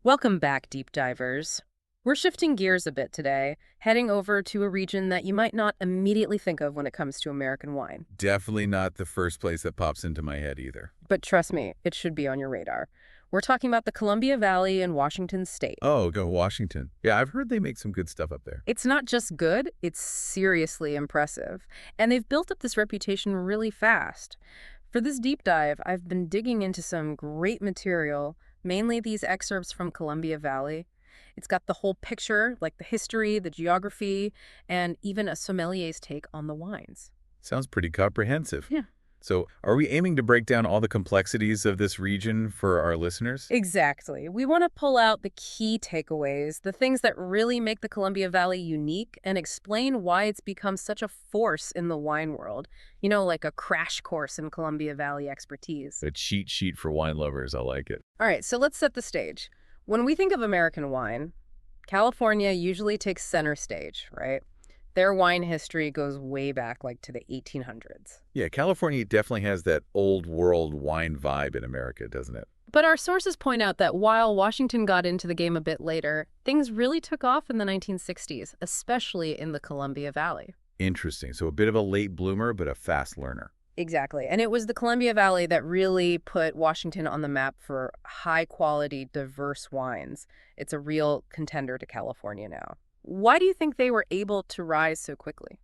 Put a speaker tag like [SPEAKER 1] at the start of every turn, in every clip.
[SPEAKER 1] Welcome back, deep divers. We're shifting gears a bit today, heading over to a region that you might not immediately think of when it comes to American wine.
[SPEAKER 2] Definitely not the first place that pops into my head either.
[SPEAKER 1] But trust me, it should be on your radar. We're talking about the Columbia Valley in Washington state.
[SPEAKER 2] Oh, go Washington. Yeah, I've heard they make some good stuff up there.
[SPEAKER 1] It's not just good, it's seriously impressive. And they've built up this reputation really fast. For this deep dive, I've been digging into some great material, mainly these excerpts from Columbia Valley. It's got the whole picture, like the history, the geography, and even a sommelier's take on the wines.
[SPEAKER 2] Sounds pretty comprehensive.
[SPEAKER 1] Yeah.
[SPEAKER 2] So, are we aiming to break down all the complexities of this region for our listeners?
[SPEAKER 1] Exactly. We want to pull out the key takeaways, the things that really make the Columbia Valley unique, and explain why it's become such a force in the wine world. Like a crash course in Columbia Valley expertise.
[SPEAKER 2] A cheat sheet for wine lovers. I like it.
[SPEAKER 1] All right, so let's set the stage. When we think of American wine, California usually takes center stage, right? Their wine history goes way back, like to the 1800s.
[SPEAKER 2] Yeah, California definitely has that old world wine vibe in America, doesn't it?
[SPEAKER 1] But our sources point out that while Washington got into the game a bit later, things really took off in the 1960s, especially in the Columbia Valley.
[SPEAKER 2] Interesting. So, a bit of a late bloomer, but a fast learner.
[SPEAKER 1] Exactly. And it was the Columbia Valley that really put Washington on the map for high-quality, diverse wines. It's a real contender to California now. Why do you think they were able to rise so quickly?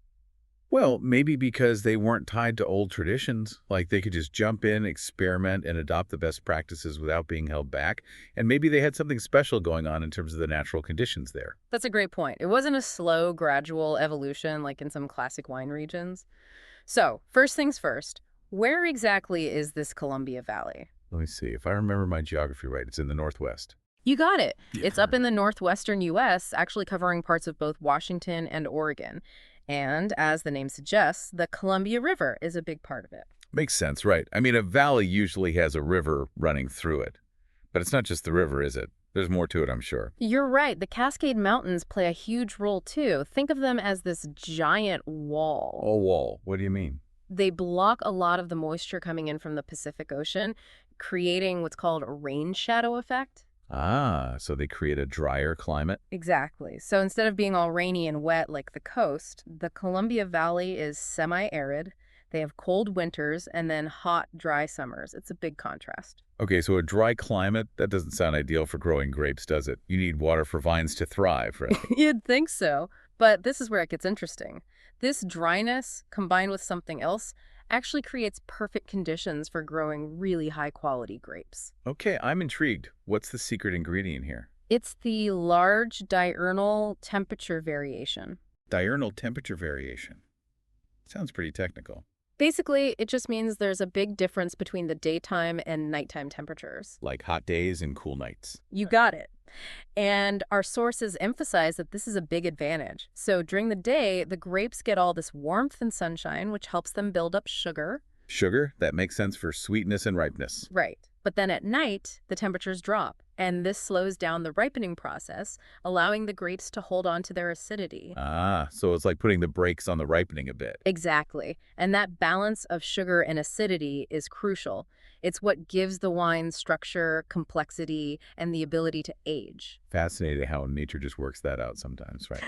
[SPEAKER 2] Well, maybe because they weren't tied to old traditions. Like they could just jump in, experiment, and adopt the best practices without being held back. And maybe they had something special going on in terms of the natural conditions there.
[SPEAKER 1] That's a great point. It wasn't a slow, gradual evolution like in some classic wine regions. So, first things first, where exactly is this Columbia Valley?
[SPEAKER 2] Let me see. If I remember my geography right, it's in the Northwest.
[SPEAKER 1] You got it. It's up
[SPEAKER 2] Yeah.
[SPEAKER 1] in the northwestern U.S., actually covering parts of both Washington and Oregon. And as the name suggests, the Columbia River is a big part of it.
[SPEAKER 2] Makes sense, right? I mean, a valley usually has a river running through it. But it's not just the river, is it? There's more to it, I'm sure.
[SPEAKER 1] You're right. The Cascade Mountains play a huge role, too. Think of them as this giant wall.
[SPEAKER 2] Oh, wall. What do you mean?
[SPEAKER 1] They block a lot of the moisture coming in from the Pacific Ocean, creating what's called a rain shadow effect.
[SPEAKER 2] Ah, so they create a drier climate?
[SPEAKER 1] Exactly. So instead of being all rainy and wet like the coast, the Columbia Valley is semi-arid. They have cold winters and then hot, dry summers. It's a big contrast.
[SPEAKER 2] Okay, so a dry climate, that doesn't sound ideal for growing grapes, does it? You need water for vines to thrive, right?
[SPEAKER 1] You'd think so, but this is where it gets interesting. This dryness, combined with something else, actually creates perfect conditions for growing really high-quality grapes.
[SPEAKER 2] Okay, I'm intrigued. What's the secret ingredient here?
[SPEAKER 1] It's the large diurnal temperature variation.
[SPEAKER 2] Diurnal temperature variation. Sounds pretty technical.
[SPEAKER 1] Basically, it just means there's a big difference between the daytime and nighttime temperatures.
[SPEAKER 2] Like hot days and cool nights.
[SPEAKER 1] You got it. And our sources emphasize that this is a big advantage. So during the day, the grapes get all this warmth and sunshine, which helps them build up sugar.
[SPEAKER 2] Sugar, that makes sense for sweetness and ripeness.
[SPEAKER 1] Right. But then at night, the temperatures drop, and this slows down the ripening process, allowing the grapes to hold on to their acidity.
[SPEAKER 2] Ah, so it's like putting the brakes on the ripening a bit.
[SPEAKER 1] Exactly. And that balance of sugar and acidity is crucial. It's what gives the wine structure, complexity, and the ability to age.
[SPEAKER 2] Fascinating how nature just works that out sometimes, right?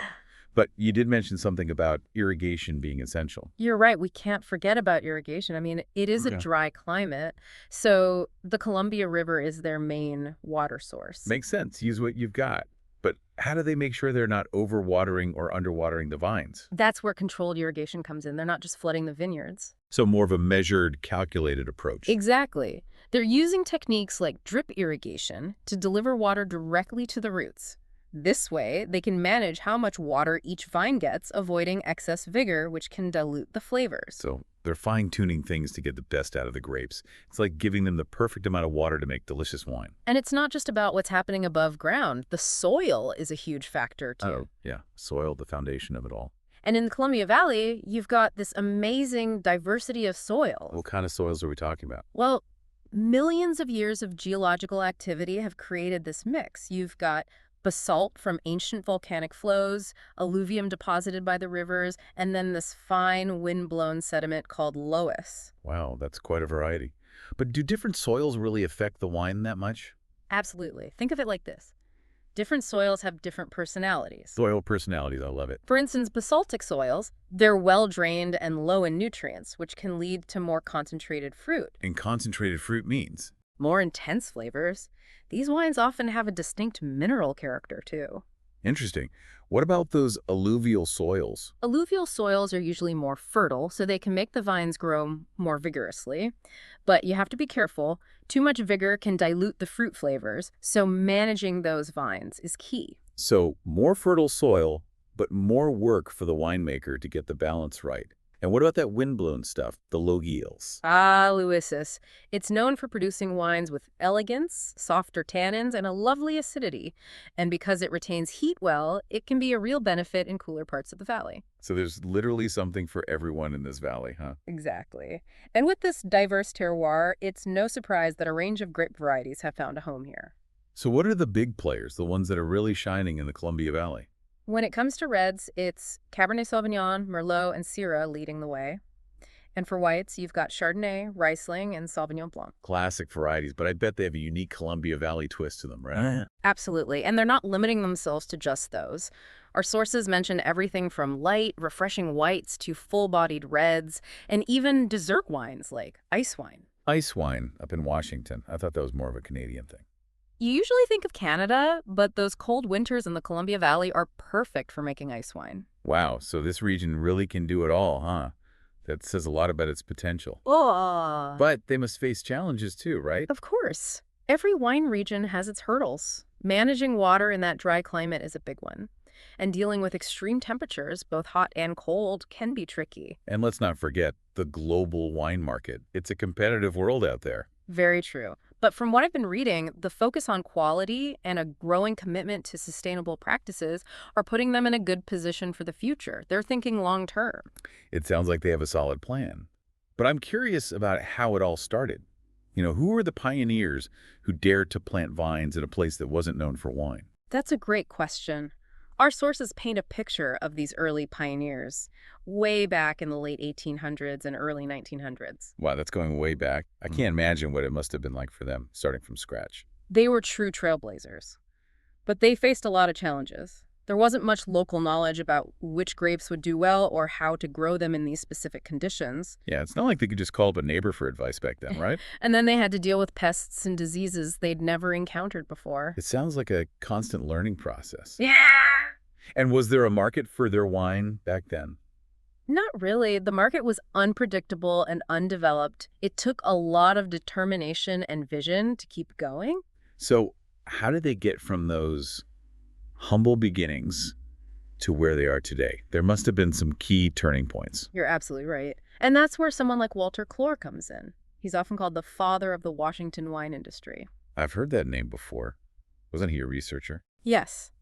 [SPEAKER 2] But you did mention something about irrigation being essential.
[SPEAKER 1] You're right. We can't forget about irrigation. I mean, it is a
[SPEAKER 2] Okay.
[SPEAKER 1] dry climate, so the Columbia River is their main water source.
[SPEAKER 2] Makes sense. Use what you've got. But how do they make sure they're not overwatering or underwatering the vines?
[SPEAKER 1] That's where controlled irrigation comes in. They're not just flooding the vineyards.
[SPEAKER 2] So more of a measured, calculated approach.
[SPEAKER 1] Exactly. They're using techniques like drip irrigation to deliver water directly to the roots. This way, they can manage how much water each vine gets, avoiding excess vigor, which can dilute the flavors.
[SPEAKER 2] So they're fine-tuning things to get the best out of the grapes. It's like giving them the perfect amount of water to make delicious wine.
[SPEAKER 1] And it's not just about what's happening above ground. The soil is a huge factor, too.
[SPEAKER 2] Oh, yeah. Soil, the foundation of it all.
[SPEAKER 1] And in the Columbia Valley, you've got this amazing diversity of soil.
[SPEAKER 2] What kind of soils are we talking about?
[SPEAKER 1] Well, millions of years of geological activity have created this mix. You've got basalt from ancient volcanic flows, alluvium deposited by the rivers, and then this fine wind-blown sediment called loess.
[SPEAKER 2] Wow, that's quite a variety. But do different soils really affect the wine that much?
[SPEAKER 1] Absolutely. Think of it like this. Different soils have different personalities.
[SPEAKER 2] Soil personalities, I love it.
[SPEAKER 1] For instance, basaltic soils, they're well-drained and low in nutrients, which can lead to more concentrated fruit.
[SPEAKER 2] And concentrated fruit means?
[SPEAKER 1] More intense flavors. These wines often have a distinct mineral character, too.
[SPEAKER 2] Interesting. What about those alluvial soils?
[SPEAKER 1] Alluvial soils are usually more fertile, so they can make the vines grow more vigorously. But you have to be careful. Too much vigor can dilute the fruit flavors, so managing those vines is key.
[SPEAKER 2] So, more fertile soil, but more work for the winemaker to get the balance right. And what about that windblown stuff, the logiels?
[SPEAKER 1] Ah, Luisis. It's known for producing wines with elegance, softer tannins, and a lovely acidity. And because it retains heat well, it can be a real benefit in cooler parts of the valley.
[SPEAKER 2] So there's literally something for everyone in this valley, huh?
[SPEAKER 1] Exactly. And with this diverse terroir, it's no surprise that a range of grape varieties have found a home here.
[SPEAKER 2] So what are the big players, the ones that are really shining in the Columbia Valley?
[SPEAKER 1] When it comes to reds, it's Cabernet Sauvignon, Merlot, and Syrah leading the way. And for whites, you've got Chardonnay, Riesling, and Sauvignon Blanc.
[SPEAKER 2] Classic varieties, but I bet they have a unique Columbia Valley twist to them, right?
[SPEAKER 1] Yeah. Absolutely. And they're not limiting themselves to just those. Our sources mention everything from light, refreshing whites to full-bodied reds, and even dessert wines like ice wine.
[SPEAKER 2] Ice wine up in Washington. I thought that was more of a Canadian thing.
[SPEAKER 1] You usually think of Canada, but those cold winters in the Columbia Valley are perfect for making ice wine.
[SPEAKER 2] Wow, so this region really can do it all, huh? That says a lot about its potential.
[SPEAKER 1] Oh,
[SPEAKER 2] But they must face challenges too, right?
[SPEAKER 1] of course. Every wine region has its hurdles. Managing water in that dry climate is a big one. And dealing with extreme temperatures, both hot and cold, can be tricky.
[SPEAKER 2] And let's not forget the global wine market. It's a competitive world out there.
[SPEAKER 1] Very true. But from what I've been reading, the focus on quality and a growing commitment to sustainable practices are putting them in a good position for the future. They're thinking long term.
[SPEAKER 2] It sounds like they have a solid plan. But I'm curious about how it all started. Who were the pioneers who dared to plant vines in a place that wasn't known for wine?
[SPEAKER 1] That's a great question. Our sources paint a picture of these early pioneers, way back in the late 1800s and early 1900s.
[SPEAKER 2] Wow, that's going way back. I can't imagine what it must have been like for them, starting from scratch.
[SPEAKER 1] They were true trailblazers, but they faced a lot of challenges. There wasn't much local knowledge about which grapes would do well or how to grow them in these specific conditions.
[SPEAKER 2] Yeah, it's not like they could just call up a neighbor for advice back then, right?
[SPEAKER 1] And then they had to deal with pests and diseases they'd never encountered before.
[SPEAKER 2] It sounds like a constant learning process.
[SPEAKER 1] Yeah!
[SPEAKER 2] And was there a market for their wine back then?
[SPEAKER 1] Not really. The market was unpredictable and undeveloped. It took a lot of determination and vision to keep going.
[SPEAKER 2] So how did they get from those humble beginnings to where they are today? There must have been some key turning points.
[SPEAKER 1] You're absolutely right. And that's where someone like Walter Clore comes in. He's often called the father of the Washington wine industry.
[SPEAKER 2] I've heard that name before. Wasn't he a researcher?
[SPEAKER 1] Yes.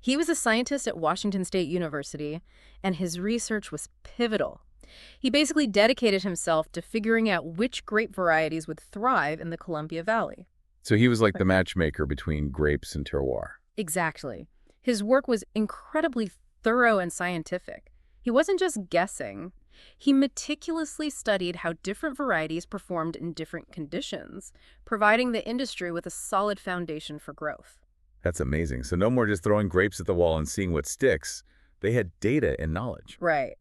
[SPEAKER 1] He was a scientist at Washington State University, and his research was pivotal. He basically dedicated himself to figuring out which grape varieties would thrive in the Columbia Valley.
[SPEAKER 2] So he was like the matchmaker between grapes and terroir.
[SPEAKER 1] Exactly. His work was incredibly thorough and scientific. He wasn't just guessing. He meticulously studied how different varieties performed in different conditions, providing the industry with a solid foundation for growth.
[SPEAKER 2] That's amazing. So no more just throwing grapes at the wall and seeing what sticks. They had data and knowledge.
[SPEAKER 1] Right.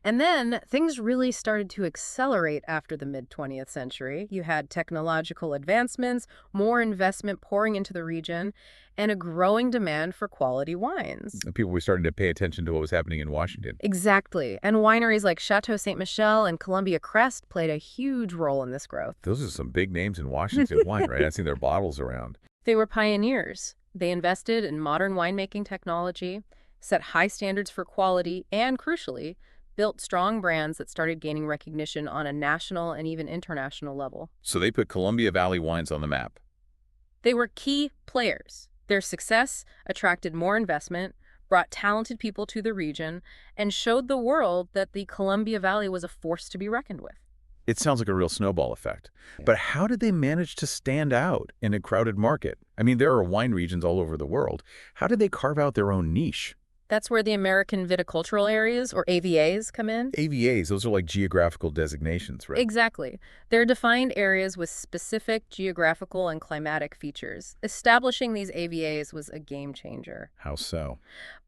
[SPEAKER 1] And then things really started to accelerate after the mid-20th century. You had technological advancements, more investment pouring into the region, and a growing demand for quality wines.
[SPEAKER 2] And people were starting to pay attention to what was happening in Washington.
[SPEAKER 1] Exactly. And wineries like Chateau Ste. Michelle and Columbia Crest played a huge role in this growth.
[SPEAKER 2] Those are some big names in Washington wine, right? I've seen their bottles around.
[SPEAKER 1] They were pioneers. They invested in modern winemaking technology, set high standards for quality, and crucially, built strong brands that started gaining recognition on a national and even international level.
[SPEAKER 2] So they put Columbia Valley wines on the map.
[SPEAKER 1] They were key players. Their success attracted more investment, brought talented people to the region, and showed the world that the Columbia Valley was a force to be reckoned with.
[SPEAKER 2] It sounds like a real snowball effect. But how did they manage to stand out in a crowded market? I mean, there are wine regions all over the world. How did they carve out their own niche?
[SPEAKER 1] That's where the American Viticultural Areas, or AVAs, come in.
[SPEAKER 2] AVAs, those are like geographical designations, right?
[SPEAKER 1] Exactly. They're defined areas with specific geographical and climatic features. Establishing these AVAs was a game changer.
[SPEAKER 2] How so?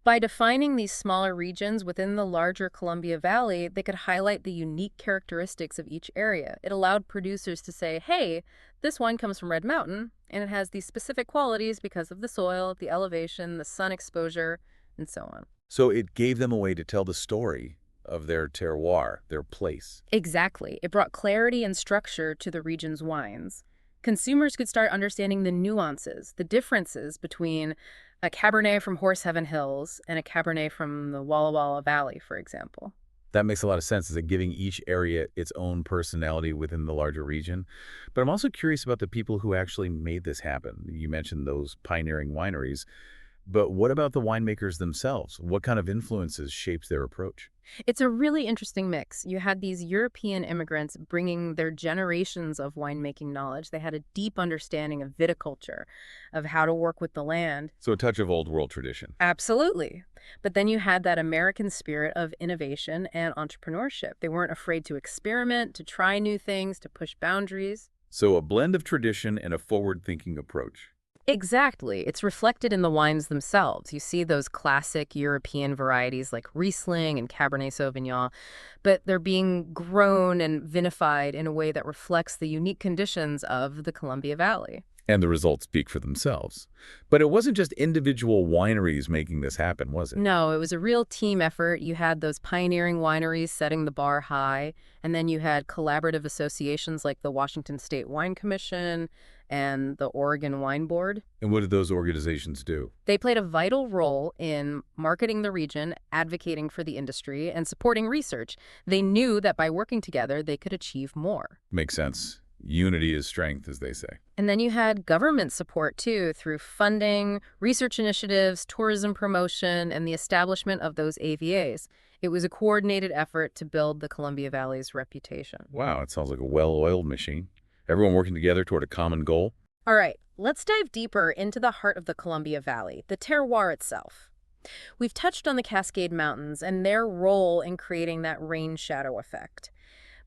[SPEAKER 1] By defining these smaller regions within the larger Columbia Valley, they could highlight the unique characteristics of each area. It allowed producers to say, hey, this wine comes from Red Mountain, and it has these specific qualities because of the soil, the elevation, the sun exposure, and so on.
[SPEAKER 2] So it gave them a way to tell the story of their terroir, their place.
[SPEAKER 1] Exactly. It brought clarity and structure to the region's wines. Consumers could start understanding the nuances, the differences between a Cabernet from Horse Heaven Hills and a Cabernet from the Walla Walla Valley, for example.
[SPEAKER 2] That makes a lot of sense. Is it giving each area its own personality within the larger region? But I'm also curious about the people who actually made this happen. You mentioned those pioneering wineries, but what about the winemakers themselves? What kind of influences shaped their approach?
[SPEAKER 1] It's a really interesting mix. You had these European immigrants bringing their generations of winemaking knowledge. They had a deep understanding of viticulture, of how to work with the land.
[SPEAKER 2] So a touch of old world tradition.
[SPEAKER 1] Absolutely. But then you had that American spirit of innovation and entrepreneurship. They weren't afraid to experiment, to try new things, to push boundaries.
[SPEAKER 2] So a blend of tradition and a forward-thinking approach.
[SPEAKER 1] Exactly. It's reflected in the wines themselves. You see those classic European varieties like Riesling and Cabernet Sauvignon, but they're being grown and vinified in a way that reflects the unique conditions of the Columbia Valley.
[SPEAKER 2] And the results speak for themselves. But it wasn't just individual wineries making this happen, was it?
[SPEAKER 1] No, it was a real team effort. You had those pioneering wineries setting the bar high, and then you had collaborative associations like the Washington State Wine Commission and the Oregon Wine Board.
[SPEAKER 2] And what did those organizations do?
[SPEAKER 1] They played a vital role in marketing the region, advocating for the industry, and supporting research. They knew that by working together, they could achieve more.
[SPEAKER 2] Makes sense. Unity is strength, as they say.
[SPEAKER 1] And then you had government support, too, through funding, research initiatives, tourism promotion, and the establishment of those AVAs. It was a coordinated effort to build the Columbia Valley's reputation.
[SPEAKER 2] Wow, it sounds like a well-oiled machine. Everyone working together toward a common goal.
[SPEAKER 1] All right, let's dive deeper into the heart of the Columbia Valley, the terroir itself. We've touched on the Cascade Mountains and their role in creating that rain shadow effect.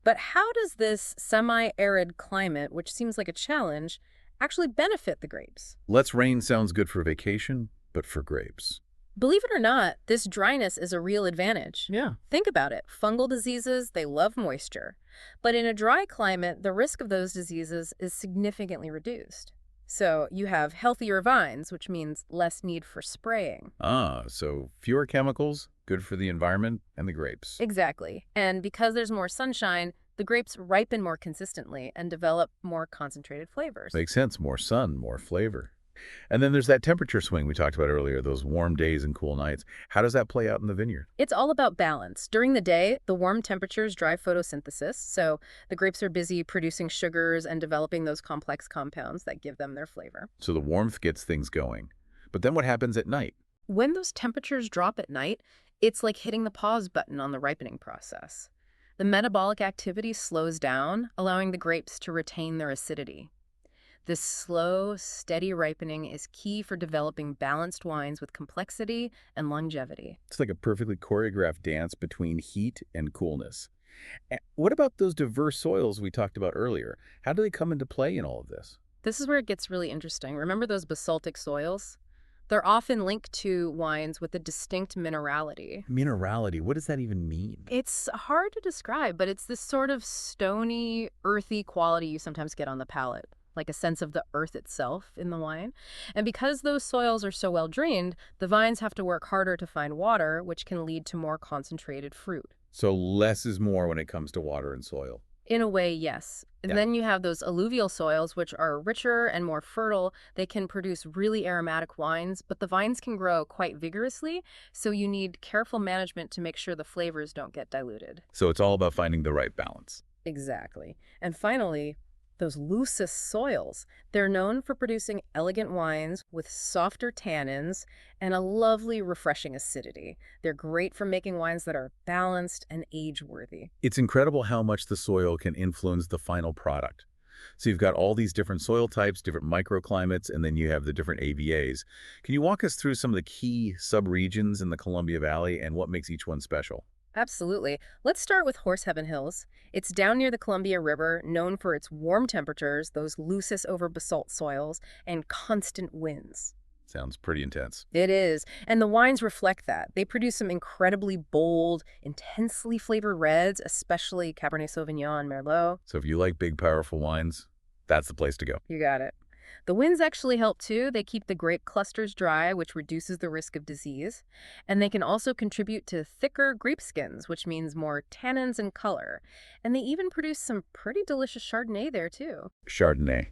[SPEAKER 1] But how does this semi-arid climate, which seems like a challenge, actually benefit the grapes?
[SPEAKER 2] Less rain sounds good for vacation, but for grapes.
[SPEAKER 1] Believe it or not, this dryness is a real advantage.
[SPEAKER 2] Yeah.
[SPEAKER 1] Think about it. Fungal diseases, they love moisture. But in a dry climate, the risk of those diseases is significantly reduced. So you have healthier vines, which means less need for spraying.
[SPEAKER 2] Ah, so fewer chemicals, good for the environment and the grapes.
[SPEAKER 1] Exactly. And because there's more sunshine, the grapes ripen more consistently and develop more concentrated flavors.
[SPEAKER 2] Makes sense. More sun, more flavor. And then there's that temperature swing we talked about earlier, those warm days and cool nights. How does that play out in the vineyard?
[SPEAKER 1] It's all about balance. During the day, the warm temperatures drive photosynthesis, so the grapes are busy producing sugars and developing those complex compounds that give them their flavor.
[SPEAKER 2] So the warmth gets things going. But then what happens at night?
[SPEAKER 1] When those temperatures drop at night, it's like hitting the pause button on the ripening process. The metabolic activity slows down, allowing the grapes to retain their acidity. This slow, steady ripening is key for developing balanced wines with complexity and longevity.
[SPEAKER 2] It's like a perfectly choreographed dance between heat and coolness. What about those diverse soils we talked about earlier? How do they come into play in all of this?
[SPEAKER 1] This is where it gets really interesting. Remember those basaltic soils? They're often linked to wines with a distinct minerality.
[SPEAKER 2] Minerality, what does that even mean?
[SPEAKER 1] It's hard to describe, but it's this sort of stony, earthy quality you sometimes get on the palate, like a sense of the earth itself in the wine. And because those soils are so well drained, the vines have to work harder to find water, which can lead to more concentrated fruit.
[SPEAKER 2] So less is more when it comes to water and soil.
[SPEAKER 1] In a way, yes. And
[SPEAKER 2] Yeah.
[SPEAKER 1] then you have those alluvial soils, which are richer and more fertile. They can produce really aromatic wines, but the vines can grow quite vigorously, so you need careful management to make sure the flavors don't get diluted.
[SPEAKER 2] So it's all about finding the right balance.
[SPEAKER 1] Exactly. And finally, those loessous soils. They're known for producing elegant wines with softer tannins and a lovely, refreshing acidity. They're great for making wines that are balanced and age-worthy.
[SPEAKER 2] It's incredible how much the soil can influence the final product. So you've got all these different soil types, different microclimates, and then you have the different AVAs. Can you walk us through some of the key subregions in the Columbia Valley and what makes each one special?
[SPEAKER 1] Absolutely. Let's start with Horseheaven Hills. It's down near the Columbia River, known for its warm temperatures, those lucis over basalt soils, and constant winds.
[SPEAKER 2] Sounds pretty intense.
[SPEAKER 1] It is. And the wines reflect that. They produce some incredibly bold, intensely flavored reds, especially Cabernet Sauvignon and Merlot.
[SPEAKER 2] So if you like big, powerful wines, that's the place to go.
[SPEAKER 1] You got it. The winds actually help too. They keep the grape clusters dry, which reduces the risk of disease. And they can also contribute to thicker grape skins, which means more tannins and color. And they even produce some pretty delicious Chardonnay there too.
[SPEAKER 2] Chardonnay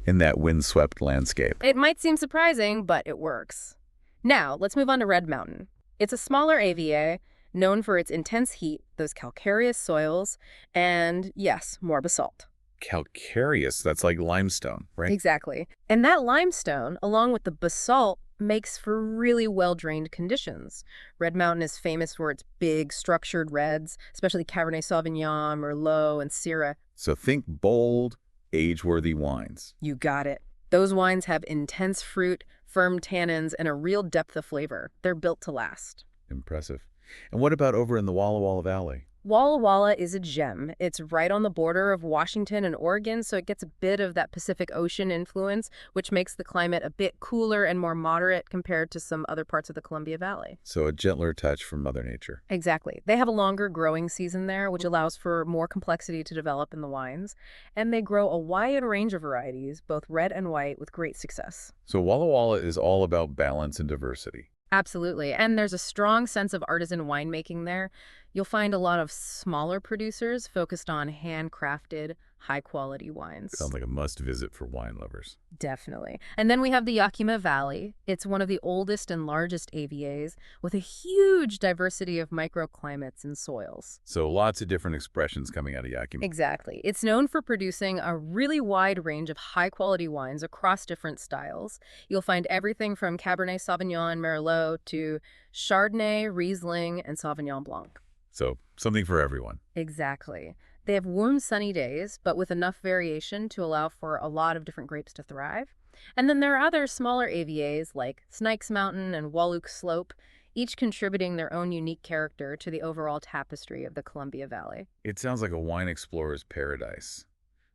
[SPEAKER 2] in that windswept landscape.
[SPEAKER 1] It might seem surprising, but it works. Now, let's move on to Red Mountain. It's a smaller AVA, known for its intense heat, those calcareous soils, and yes, more basalt.
[SPEAKER 2] Calcareous, that's like limestone, right?
[SPEAKER 1] Exactly. And that limestone, along with the basalt, makes for really well-drained conditions. Red Mountain is famous for its big, structured reds, especially Cabernet Sauvignon, Merlot, and Syrah.
[SPEAKER 2] So think bold, age-worthy wines.
[SPEAKER 1] You got it. Those wines have intense fruit, firm tannins, and a real depth of flavor. They're built to last.
[SPEAKER 2] Impressive. And what about over in the Walla Walla Valley?
[SPEAKER 1] Walla Walla is a gem. It's right on the border of Washington and Oregon, so it gets a bit of that Pacific Ocean influence, which makes the climate a bit cooler and more moderate compared to some other parts of the Columbia Valley.
[SPEAKER 2] So a gentler touch from Mother Nature.
[SPEAKER 1] Exactly. They have a longer growing season there, which allows for more complexity to develop in the wines, and they grow a wide range of varieties, both red and white, with great success.
[SPEAKER 2] So Walla Walla is all about balance and diversity.
[SPEAKER 1] Absolutely. And there's a strong sense of artisan winemaking there. You'll find a lot of smaller producers focused on handcrafted, high-quality wines.
[SPEAKER 2] Sounds like a must-visit for wine lovers.
[SPEAKER 1] Definitely. And then we have the Yakima Valley. It's one of the oldest and largest AVAs with a huge diversity of microclimates and soils.
[SPEAKER 2] So lots of different expressions coming out of Yakima.
[SPEAKER 1] Exactly. It's known for producing a really wide range of high-quality wines across different styles. You'll find everything from Cabernet Sauvignon and Merlot to Chardonnay, Riesling, and Sauvignon Blanc.
[SPEAKER 2] So something for everyone.
[SPEAKER 1] Exactly. They have warm, sunny days, but with enough variation to allow for a lot of different grapes to thrive. And then there are other smaller AVAs like Snikes Mountain and Walluk Slope, each contributing their own unique character to the overall tapestry of the Columbia Valley.
[SPEAKER 2] It sounds like a wine explorer's paradise.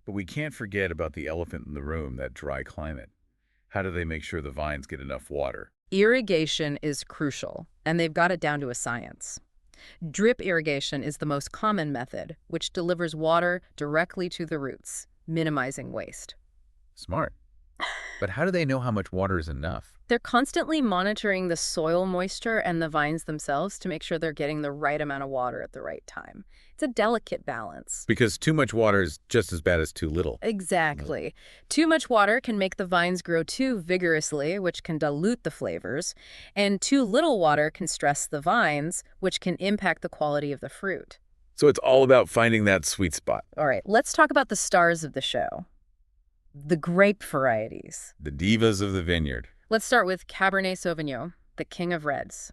[SPEAKER 2] But we can't forget about the elephant in the room, that dry climate. How do they make sure the vines get enough water?
[SPEAKER 1] Irrigation is crucial, and they've got it down to a science. Drip irrigation is the most common method, which delivers water directly to the roots, minimizing waste.
[SPEAKER 2] Smart. But how do they know how much water is enough?
[SPEAKER 1] They're constantly monitoring the soil moisture and the vines themselves to make sure they're getting the right amount of water at the right time. It's a delicate balance.
[SPEAKER 2] Because too much water is just as bad as too little.
[SPEAKER 1] Exactly. Too much water can make the vines grow too vigorously, which can dilute the flavors, and too little water can stress the vines, which can impact the quality of the fruit.
[SPEAKER 2] So it's all about finding that sweet spot.
[SPEAKER 1] All right, let's talk about the stars of the show. The grape varieties.
[SPEAKER 2] The divas of the vineyard.
[SPEAKER 1] Let's start with Cabernet Sauvignon, the king of reds.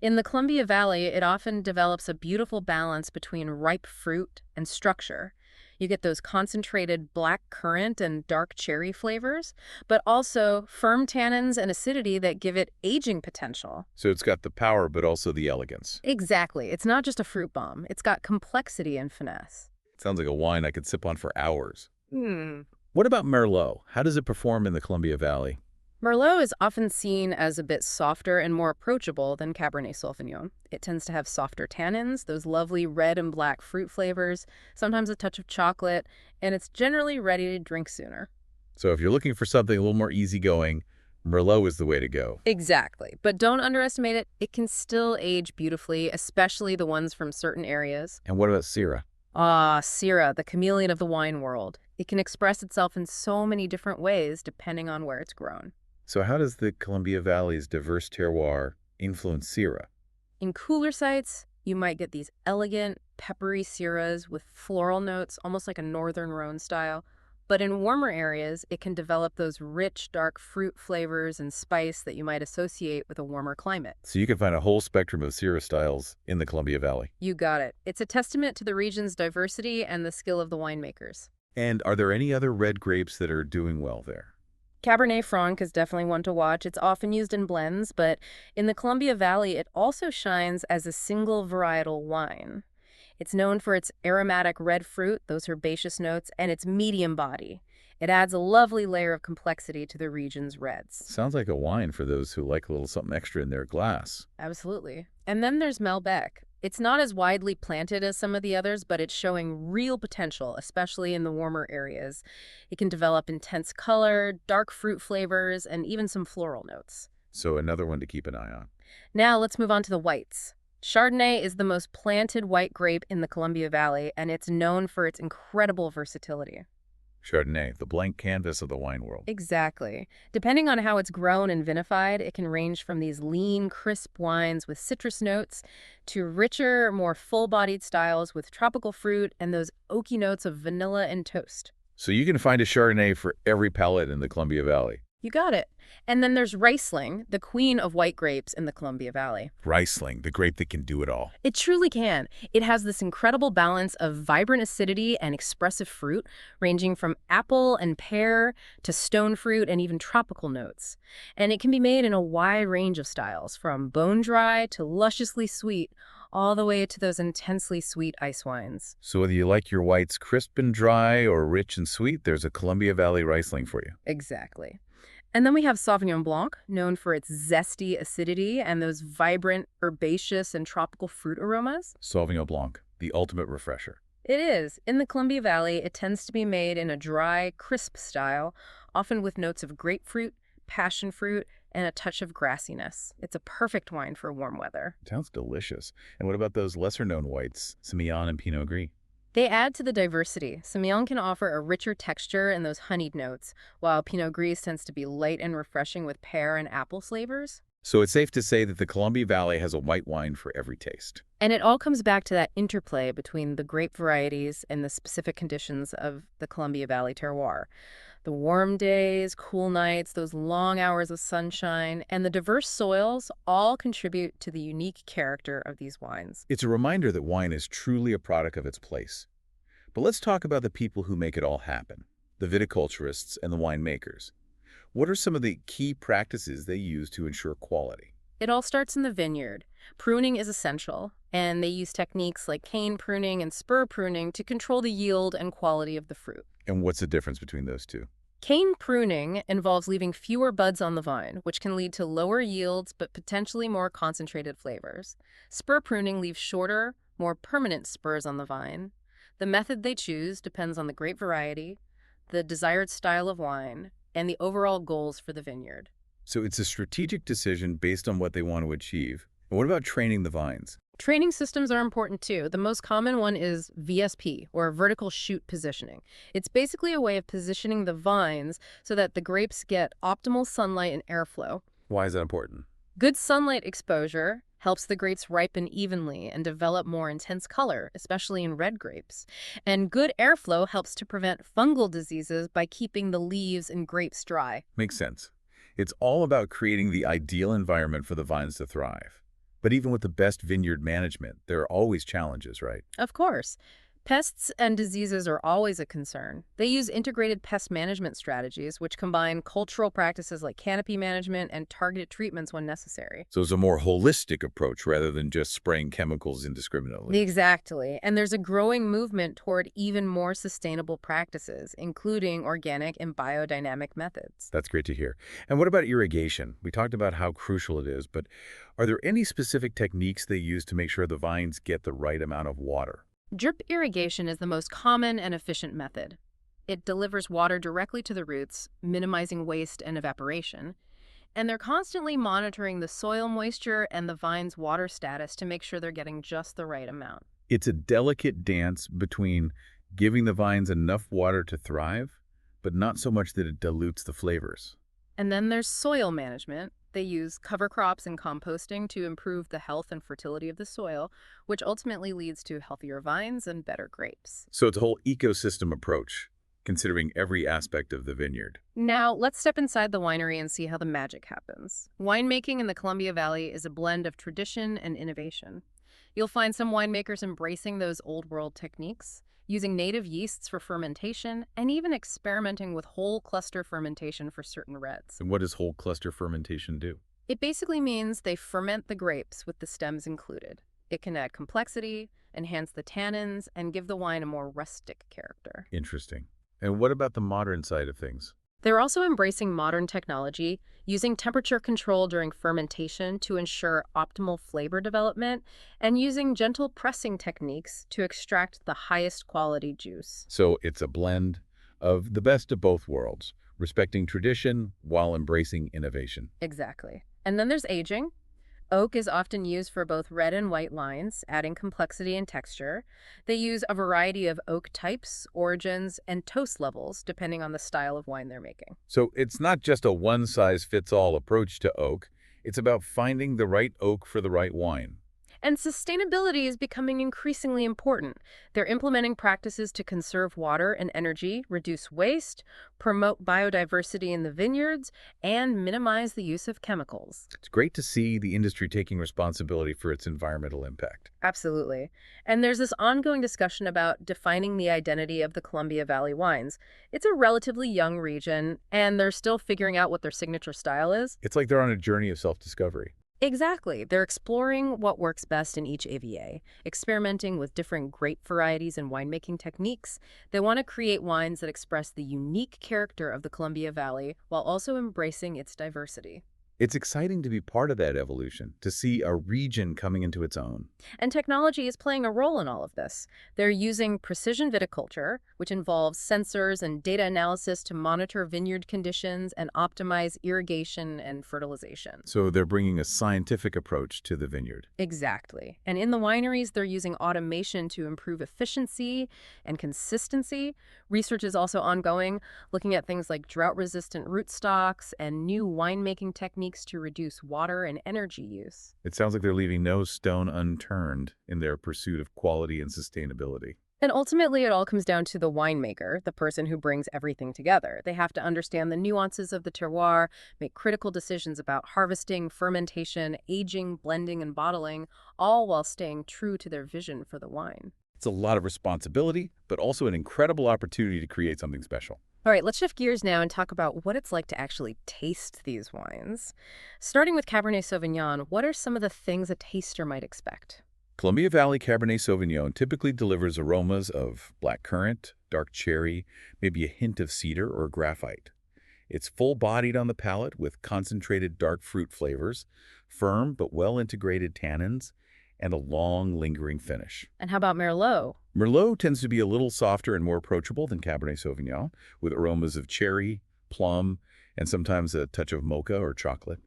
[SPEAKER 1] In the Columbia Valley, it often develops a beautiful balance between ripe fruit and structure. You get those concentrated black currant and dark cherry flavors, but also firm tannins and acidity that give it aging potential.
[SPEAKER 2] So it's got the power, but also the elegance.
[SPEAKER 1] Exactly. It's not just a fruit bomb. It's got complexity and finesse.
[SPEAKER 2] Sounds like a wine I could sip on for hours.
[SPEAKER 1] Hmm.
[SPEAKER 2] What about Merlot? How does it perform in the Columbia Valley?
[SPEAKER 1] Merlot is often seen as a bit softer and more approachable than Cabernet Sauvignon. It tends to have softer tannins, those lovely red and black fruit flavors, sometimes a touch of chocolate, and it's generally ready to drink sooner.
[SPEAKER 2] So if you're looking for something a little more easygoing, Merlot is the way to go.
[SPEAKER 1] Exactly. But don't underestimate it. It can still age beautifully, especially the ones from certain areas.
[SPEAKER 2] And what about Syrah?
[SPEAKER 1] Ah, Syrah, the chameleon of the wine world. It can express itself in so many different ways depending on where it's grown.
[SPEAKER 2] So how does the Columbia Valley's diverse terroir influence Syrah?
[SPEAKER 1] In cooler sites, you might get these elegant, peppery Syrahs with floral notes, almost like a northern Rhone style. But in warmer areas, it can develop those rich, dark fruit flavors and spice that you might associate with a warmer climate.
[SPEAKER 2] So you can find a whole spectrum of Syrah styles in the Columbia Valley.
[SPEAKER 1] You got it. It's a testament to the region's diversity and the skill of the winemakers.
[SPEAKER 2] And are there any other red grapes that are doing well there?
[SPEAKER 1] Cabernet Franc is definitely one to watch. It's often used in blends, but in the Columbia Valley, it also shines as a single varietal wine. It's known for its aromatic red fruit, those herbaceous notes, and its medium body. It adds a lovely layer of complexity to the region's reds.
[SPEAKER 2] Sounds like a wine for those who like a little something extra in their glass.
[SPEAKER 1] Absolutely. And then there's Malbec. It's not as widely planted as some of the others, but it's showing real potential, especially in the warmer areas. It can develop intense color, dark fruit flavors, and even some floral notes.
[SPEAKER 2] So another one to keep an eye on.
[SPEAKER 1] Now let's move on to the whites. Chardonnay is the most planted white grape in the Columbia Valley, and it's known for its incredible versatility.
[SPEAKER 2] Chardonnay, the blank canvas of the wine world.
[SPEAKER 1] Exactly. Depending on how it's grown and vinified, it can range from these lean, crisp wines with citrus notes to richer, more full-bodied styles with tropical fruit and those oaky notes of vanilla and toast.
[SPEAKER 2] So you can find a Chardonnay for every palate in the Columbia Valley.
[SPEAKER 1] You got it. And then there's Riesling, the queen of white grapes in the Columbia Valley.
[SPEAKER 2] Riesling, the grape that can do it all.
[SPEAKER 1] It truly can. It has this incredible balance of vibrant acidity and expressive fruit, ranging from apple and pear to stone fruit and even tropical notes. And it can be made in a wide range of styles, from bone dry to lusciously sweet, all the way to those intensely sweet ice wines.
[SPEAKER 2] So whether you like your whites crisp and dry or rich and sweet, there's a Columbia Valley Riesling for you.
[SPEAKER 1] Exactly. And then we have Sauvignon Blanc, known for its zesty acidity and those vibrant, herbaceous, and tropical fruit aromas.
[SPEAKER 2] Sauvignon Blanc, the ultimate refresher.
[SPEAKER 1] It is. In the Columbia Valley, it tends to be made in a dry, crisp style, often with notes of grapefruit, passion fruit, and a touch of grassiness. It's a perfect wine for warm weather.
[SPEAKER 2] Sounds delicious. And what about those lesser-known whites, Semillon and Pinot Gris?
[SPEAKER 1] They add to the diversity. Semillon can offer a richer texture and those honeyed notes, while Pinot Gris tends to be light and refreshing with pear and apple flavors.
[SPEAKER 2] So it's safe to say that the Columbia Valley has a white wine for every taste.
[SPEAKER 1] And it all comes back to that interplay between the grape varieties and the specific conditions of the Columbia Valley terroir. The warm days, cool nights, those long hours of sunshine, and the diverse soils all contribute to the unique character of these wines.
[SPEAKER 2] It's a reminder that wine is truly a product of its place. But let's talk about the people who make it all happen, the viticulturists and the winemakers. What are some of the key practices they use to ensure quality?
[SPEAKER 1] It all starts in the vineyard. Pruning is essential, and they use techniques like cane pruning and spur pruning to control the yield and quality of the fruit.
[SPEAKER 2] And what's the difference between those two?
[SPEAKER 1] Cane pruning involves leaving fewer buds on the vine, which can lead to lower yields but potentially more concentrated flavors. Spur pruning leaves shorter, more permanent spurs on the vine. The method they choose depends on the grape variety, the desired style of wine, and the overall goals for the vineyard.
[SPEAKER 2] So it's a strategic decision based on what they want to achieve. And what about training the vines?
[SPEAKER 1] Training systems are important too. The most common one is VSP, or vertical shoot positioning. It's basically a way of positioning the vines so that the grapes get optimal sunlight and airflow.
[SPEAKER 2] Why is that important?
[SPEAKER 1] Good sunlight exposure helps the grapes ripen evenly and develop more intense color, especially in red grapes. And good airflow helps to prevent fungal diseases by keeping the leaves and grapes dry.
[SPEAKER 2] Makes sense. It's all about creating the ideal environment for the vines to thrive. But even with the best vineyard management, there are always challenges, right?
[SPEAKER 1] Of course. Pests and diseases are always a concern. They use integrated pest management strategies, which combine cultural practices like canopy management and targeted treatments when necessary.
[SPEAKER 2] So it's a more holistic approach rather than just spraying chemicals indiscriminately.
[SPEAKER 1] Exactly. And there's a growing movement toward even more sustainable practices, including organic and biodynamic methods.
[SPEAKER 2] That's great to hear. And what about irrigation? We talked about how crucial it is, but are there any specific techniques they use to make sure the vines get the right amount of water?
[SPEAKER 1] Drip irrigation is the most common and efficient method. It delivers water directly to the roots, minimizing waste and evaporation. And they're constantly monitoring the soil moisture and the vine's water status to make sure they're getting just the right amount.
[SPEAKER 2] It's a delicate dance between giving the vines enough water to thrive, but not so much that it dilutes the flavors.
[SPEAKER 1] And then there's soil management. They use cover crops and composting to improve the health and fertility of the soil, which ultimately leads to healthier vines and better grapes.
[SPEAKER 2] So it's a whole ecosystem approach, considering every aspect of the vineyard.
[SPEAKER 1] Now, let's step inside the winery and see how the magic happens. Winemaking in the Columbia Valley is a blend of tradition and innovation. You'll find some winemakers embracing those old world techniques, using native yeasts for fermentation, and even experimenting with whole cluster fermentation for certain reds.
[SPEAKER 2] And what does whole cluster fermentation do?
[SPEAKER 1] It basically means they ferment the grapes with the stems included. It can add complexity, enhance the tannins, and give the wine a more rustic character.
[SPEAKER 2] Interesting. And what about the modern side of things?
[SPEAKER 1] They're also embracing modern technology, using temperature control during fermentation to ensure optimal flavor development, and using gentle pressing techniques to extract the highest quality juice.
[SPEAKER 2] So it's a blend of the best of both worlds, respecting tradition while embracing innovation.
[SPEAKER 1] Exactly. And then there's aging. Oak is often used for both red and white lines, adding complexity and texture. They use a variety of oak types, origins, and toast levels, depending on the style of wine they're making.
[SPEAKER 2] So it's not just a one-size-fits-all approach to oak. It's about finding the right oak for the right wine.
[SPEAKER 1] And sustainability is becoming increasingly important. They're implementing practices to conserve water and energy, reduce waste, promote biodiversity in the vineyards, and minimize the use of chemicals.
[SPEAKER 2] It's great to see the industry taking responsibility for its environmental impact.
[SPEAKER 1] Absolutely. And there's this ongoing discussion about defining the identity of the Columbia Valley wines. It's a relatively young region, and they're still figuring out what their signature style is.
[SPEAKER 2] It's like they're on a journey of self-discovery.
[SPEAKER 1] Exactly. They're exploring what works best in each AVA, experimenting with different grape varieties and winemaking techniques. They want to create wines that express the unique character of the Columbia Valley while also embracing its diversity.
[SPEAKER 2] It's exciting to be part of that evolution, to see a region coming into its own.
[SPEAKER 1] And technology is playing a role in all of this. They're using precision viticulture, which involves sensors and data analysis to monitor vineyard conditions and optimize irrigation and fertilization.
[SPEAKER 2] So they're bringing a scientific approach to the vineyard.
[SPEAKER 1] Exactly. And in the wineries, they're using automation to improve efficiency and consistency. Research is also ongoing, looking at things like drought-resistant rootstocks and new winemaking techniques to reduce water and energy use.
[SPEAKER 2] It sounds like they're leaving no stone unturned in their pursuit of quality and sustainability.
[SPEAKER 1] And ultimately, it all comes down to the winemaker, the person who brings everything together. They have to understand the nuances of the terroir, make critical decisions about harvesting, fermentation, aging, blending, and bottling, all while staying true to their vision for the wine.
[SPEAKER 2] It's a lot of responsibility, but also an incredible opportunity to create something special.
[SPEAKER 1] All right, let's shift gears now and talk about what it's like to actually taste these wines. Starting with Cabernet Sauvignon, what are some of the things a taster might expect?
[SPEAKER 2] Columbia Valley Cabernet Sauvignon typically delivers aromas of blackcurrant, dark cherry, maybe a hint of cedar or graphite. It's full-bodied on the palate with concentrated dark fruit flavors, firm but well-integrated tannins, and a long, lingering finish.
[SPEAKER 1] And how about Merlot?
[SPEAKER 2] Merlot tends to be a little softer and more approachable than Cabernet Sauvignon, with aromas of cherry, plum, and sometimes a touch of mocha or chocolate.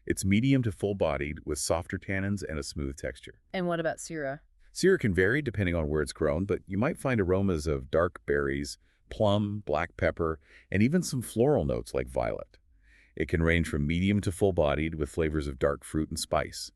[SPEAKER 2] It's medium to full-bodied with softer tannins and a smooth texture.
[SPEAKER 1] And what about Syrah?
[SPEAKER 2] Syrah can vary depending on where it's grown, but you might find aromas of dark berries, plum, black pepper, and even some floral notes like violet. It can range from medium to full-bodied with flavors of dark fruit and spice.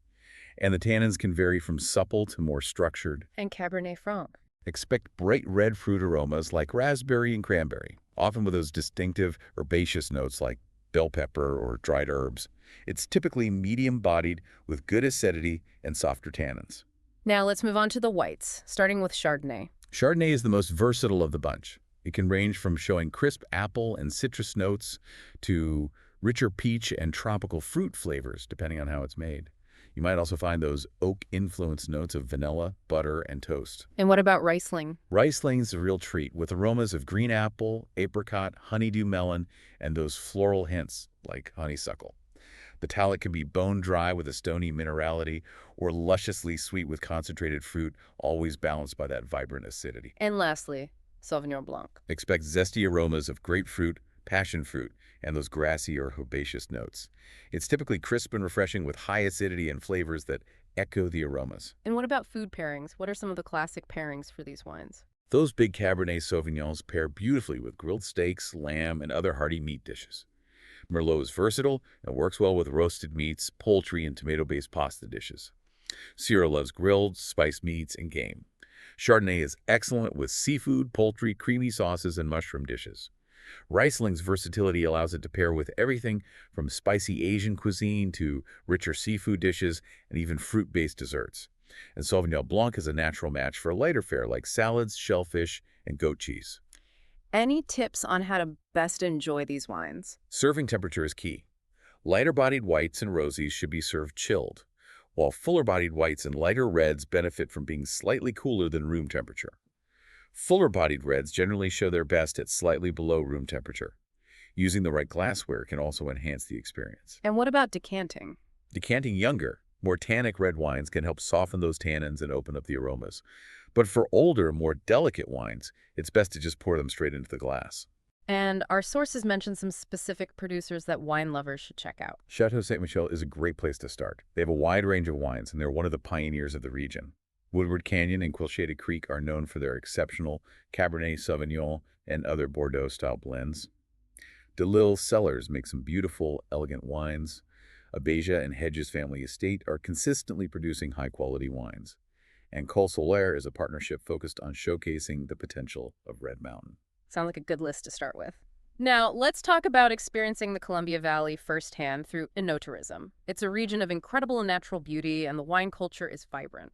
[SPEAKER 2] And the tannins can vary from supple to more structured.
[SPEAKER 1] And Cabernet Franc?
[SPEAKER 2] Expect bright red fruit aromas like raspberry and cranberry, often with those distinctive herbaceous notes like bell pepper or dried herbs. It's typically medium-bodied with good acidity and softer tannins.
[SPEAKER 1] Now let's move on to the whites, starting with Chardonnay.
[SPEAKER 2] Chardonnay is the most versatile of the bunch. It can range from showing crisp apple and citrus notes to richer peach and tropical fruit flavors, depending on how it's made. You might also find those oak-influenced notes of vanilla, butter, and toast.
[SPEAKER 1] And what about Riesling?
[SPEAKER 2] Riesling's a real treat, with aromas of green apple, apricot, honeydew melon, and those floral hints like honeysuckle. The palate can be bone-dry with a stony minerality or lusciously sweet with concentrated fruit, always balanced by that vibrant acidity.
[SPEAKER 1] And lastly, Sauvignon Blanc.
[SPEAKER 2] Expect zesty aromas of grapefruit, passion fruit, and those grassy or herbaceous notes. It's typically crisp and refreshing with high acidity and flavors that echo the aromas.
[SPEAKER 1] And what about food pairings? What are some of the classic pairings for these wines?
[SPEAKER 2] Those big Cabernet Sauvignons pair beautifully with grilled steaks, lamb, and other hearty meat dishes. Merlot is versatile and works well with roasted meats, poultry, and tomato-based pasta dishes. Syrah loves grilled, spiced meats, and game. Chardonnay is excellent with seafood, poultry, creamy sauces, and mushroom dishes. Riesling's versatility allows it to pair with everything from spicy Asian cuisine to richer seafood dishes and even fruit-based desserts. And Sauvignon Blanc is a natural match for a lighter fare like salads, shellfish, and goat cheese.
[SPEAKER 1] Any tips on how to best enjoy these wines?
[SPEAKER 2] Serving temperature is key. Lighter-bodied whites and rosies should be served chilled, while fuller-bodied whites and lighter reds benefit from being slightly cooler than room temperature. Fuller-bodied reds generally show their best at slightly below room temperature. Using the right glassware can also enhance the experience.
[SPEAKER 1] And what about decanting?
[SPEAKER 2] Decanting younger, more tannic red wines can help soften those tannins and open up the aromas. But for older, more delicate wines, it's best to just pour them straight into the glass.
[SPEAKER 1] And our sources mention some specific producers that wine lovers should check out.
[SPEAKER 2] Chateau Ste. Michelle is a great place to start. They have a wide range of wines, and they're one of the pioneers of the region. Woodward Canyon and Quilchada Creek are known for their exceptional Cabernet Sauvignon and other Bordeaux-style blends. DeLille Cellars make some beautiful, elegant wines. Abasia and Hedges Family Estate are consistently producing high-quality wines. And Col Solaire is a partnership focused on showcasing the potential of Red Mountain.
[SPEAKER 1] Sound like a good list to start with. Now, let's talk about experiencing the Columbia Valley firsthand through enoturism. It's a region of incredible natural beauty, and the wine culture is vibrant.